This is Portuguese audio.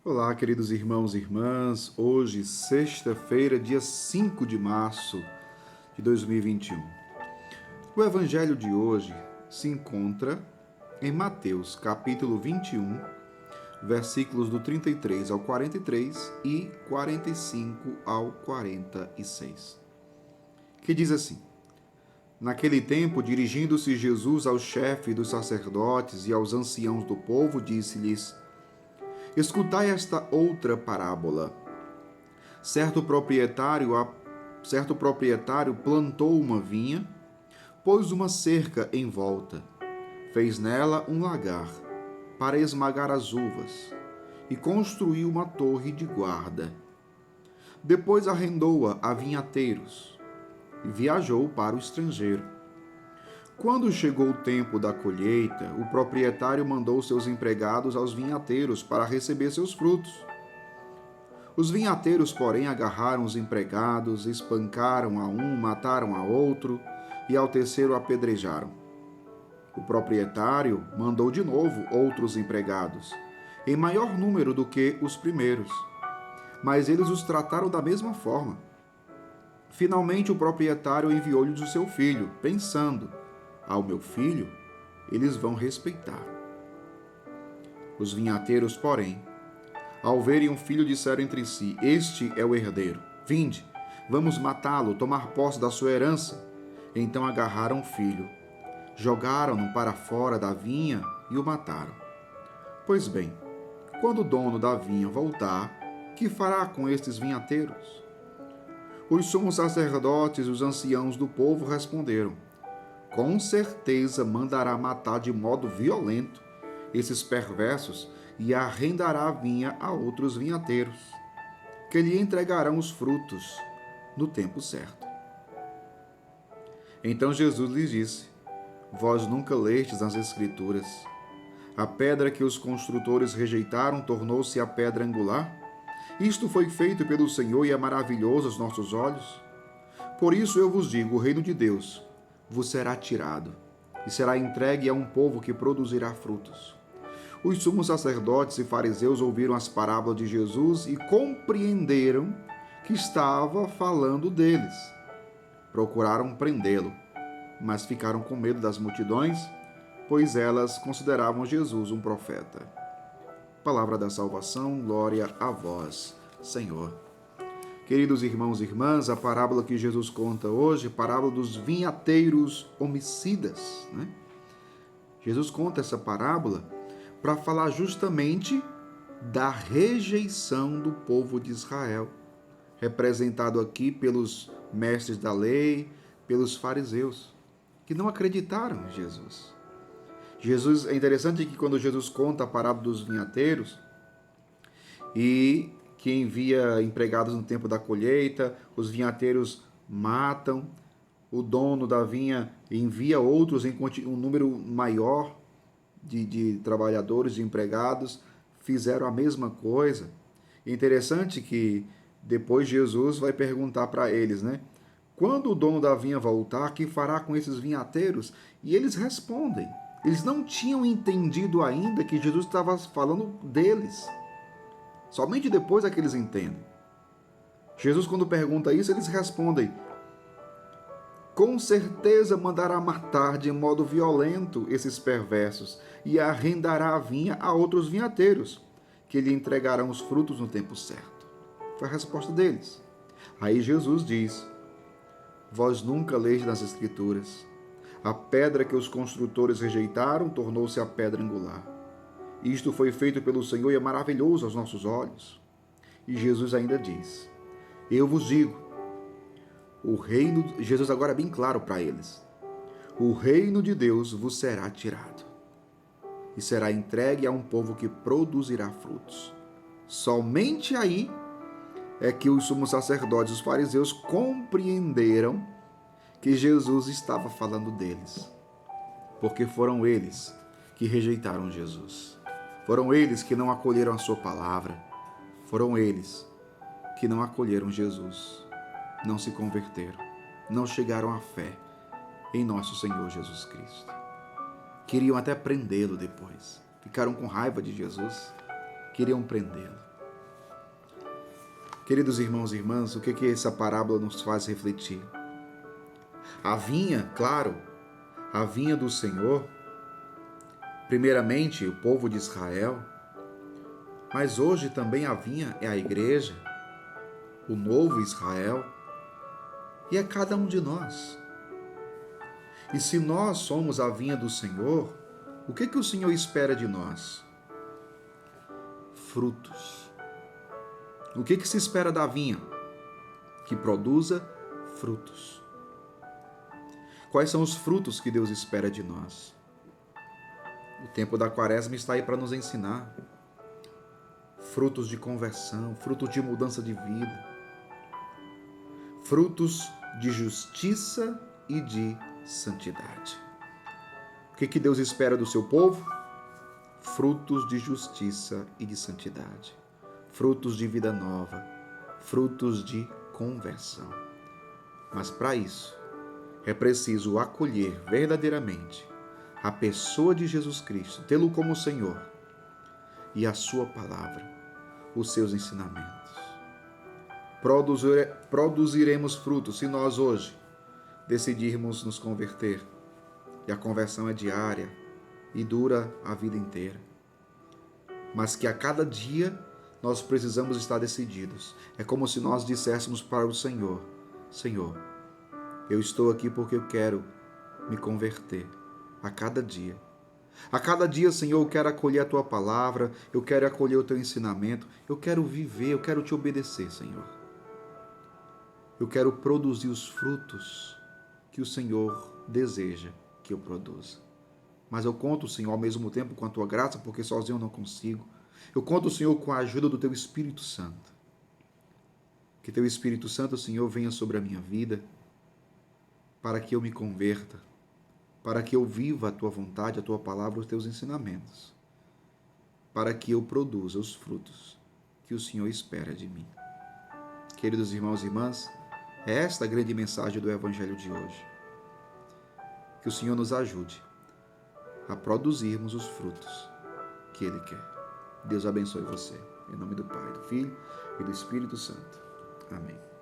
Olá, queridos irmãos e irmãs. Hoje, sexta-feira, dia 5 de março de 2021. O evangelho de hoje se encontra em Mateus, capítulo 21, versículos do 33 ao 43 e 45 ao 46, que diz assim: Naquele tempo, dirigindo-se Jesus ao chefe dos sacerdotes e aos anciãos do povo, disse-lhes: Escutai esta outra parábola. Certo proprietário plantou uma vinha, pôs uma cerca em volta, fez nela um lagar para esmagar as uvas e construiu uma torre de guarda. Depois arrendou-a a vinhateiros e viajou para o estrangeiro. Quando chegou o tempo da colheita, o proprietário mandou seus empregados aos vinhateiros para receber seus frutos. Os vinhateiros, porém, agarraram os empregados, espancaram a um, mataram a outro e ao terceiro apedrejaram. O proprietário mandou de novo outros empregados, em maior número do que os primeiros, mas eles os trataram da mesma forma. Finalmente, o proprietário enviou-lhes o seu filho, pensando: ao meu filho eles vão respeitar. Os vinhateiros, porém, ao verem o filho, disseram entre si: Este é o herdeiro. Vinde, vamos matá-lo, tomar posse da sua herança. Então agarraram o filho, jogaram-no para fora da vinha e o mataram. Pois bem, quando o dono da vinha voltar, que fará com estes vinhateiros? Os sumos sacerdotes e os anciãos do povo responderam: Com certeza mandará matar de modo violento esses perversos e arrendará a vinha a outros vinhateiros, que lhe entregarão os frutos no tempo certo. Então Jesus lhes disse: Vós nunca lestes nas Escrituras: a pedra que os construtores rejeitaram tornou-se a pedra angular? Isto foi feito pelo Senhor e é maravilhoso aos nossos olhos. Por isso eu vos digo: o reino de Deus vos será tirado e será entregue a um povo que produzirá frutos. Os sumos sacerdotes e fariseus ouviram as parábolas de Jesus e compreenderam que estava falando deles. Procuraram prendê-lo, mas ficaram com medo das multidões, pois elas consideravam Jesus um profeta. Palavra da salvação, glória a vós, Senhor. Queridos irmãos e irmãs, a parábola que Jesus conta hoje, a parábola dos vinhateiros homicidas, né? Jesus conta essa parábola para falar justamente da rejeição do povo de Israel, representado aqui pelos mestres da lei, pelos fariseus, que não acreditaram em Jesus. É interessante que quando Jesus conta a parábola dos vinhateiros e que envia empregados no tempo da colheita, os vinhateiros matam, o dono da vinha envia outros em um número maior de trabalhadores, de empregados, fizeram a mesma coisa. É interessante que depois Jesus vai perguntar para eles, né? Quando o dono da vinha voltar, que fará com esses vinhateiros? E eles respondem. Eles não tinham entendido ainda que Jesus estava falando deles. Somente depois é que eles entendem. Jesus, quando pergunta isso, eles respondem: com certeza mandará matar de modo violento esses perversos e arrendará a vinha a outros vinhateiros, que lhe entregarão os frutos no tempo certo. Foi a resposta deles. Aí Jesus diz: Vós nunca leste nas Escrituras: a pedra que os construtores rejeitaram tornou-se a pedra angular. Isto foi feito pelo Senhor e é maravilhoso aos nossos olhos. E Jesus ainda diz: Eu vos digo, Jesus agora é bem claro para eles: o reino de Deus vos será tirado e será entregue a um povo que produzirá frutos. Somente aí é que os sumos sacerdotes e os fariseus compreenderam que Jesus estava falando deles, porque foram eles que rejeitaram Jesus. Foram eles que não acolheram a sua palavra. Foram eles que não acolheram Jesus, não se converteram, não chegaram à fé em nosso Senhor Jesus Cristo. Queriam até prendê-lo depois. Ficaram com raiva de Jesus, queriam prendê-lo. Queridos irmãos e irmãs, o que essa parábola nos faz refletir? A vinha, claro, a vinha do Senhor, primeiramente o povo de Israel, mas hoje também a vinha é a igreja, o novo Israel, e é cada um de nós. E se nós somos a vinha do Senhor, o que o Senhor espera de nós? Frutos. O que se espera da vinha? Que produza frutos. Quais são os frutos que Deus espera de nós? O tempo da Quaresma está aí para nos ensinar. Frutos de conversão, frutos de mudança de vida, frutos de justiça e de santidade. O que Deus espera do seu povo? Frutos de justiça e de santidade, frutos de vida nova, frutos de conversão. Mas para isso, é preciso acolher verdadeiramente a pessoa de Jesus Cristo, tê-lo como Senhor e a sua palavra, os seus ensinamentos. Produziremos frutos se nós hoje decidirmos nos converter. E a conversão é diária e dura a vida inteira. Mas que a cada dia nós precisamos estar decididos. É como se nós disséssemos para o Senhor: Senhor, eu estou aqui porque eu quero me converter a cada dia. A cada dia, Senhor, eu quero acolher a Tua palavra, eu quero acolher o Teu ensinamento, eu quero viver, eu quero Te obedecer, Senhor. Eu quero produzir os frutos que o Senhor deseja que eu produza. Mas eu conto, Senhor, ao mesmo tempo com a Tua graça, porque sozinho eu não consigo. Eu conto, Senhor, com a ajuda do Teu Espírito Santo. Que Teu Espírito Santo, Senhor, venha sobre a minha vida, para que eu me converta, para que eu viva a Tua vontade, a Tua palavra, os Teus ensinamentos, para que eu produza os frutos que o Senhor espera de mim. Queridos irmãos e irmãs, é esta a grande mensagem do Evangelho de hoje. Que o Senhor nos ajude a produzirmos os frutos que Ele quer. Deus abençoe você. Em nome do Pai, do Filho e do Espírito Santo. Amém.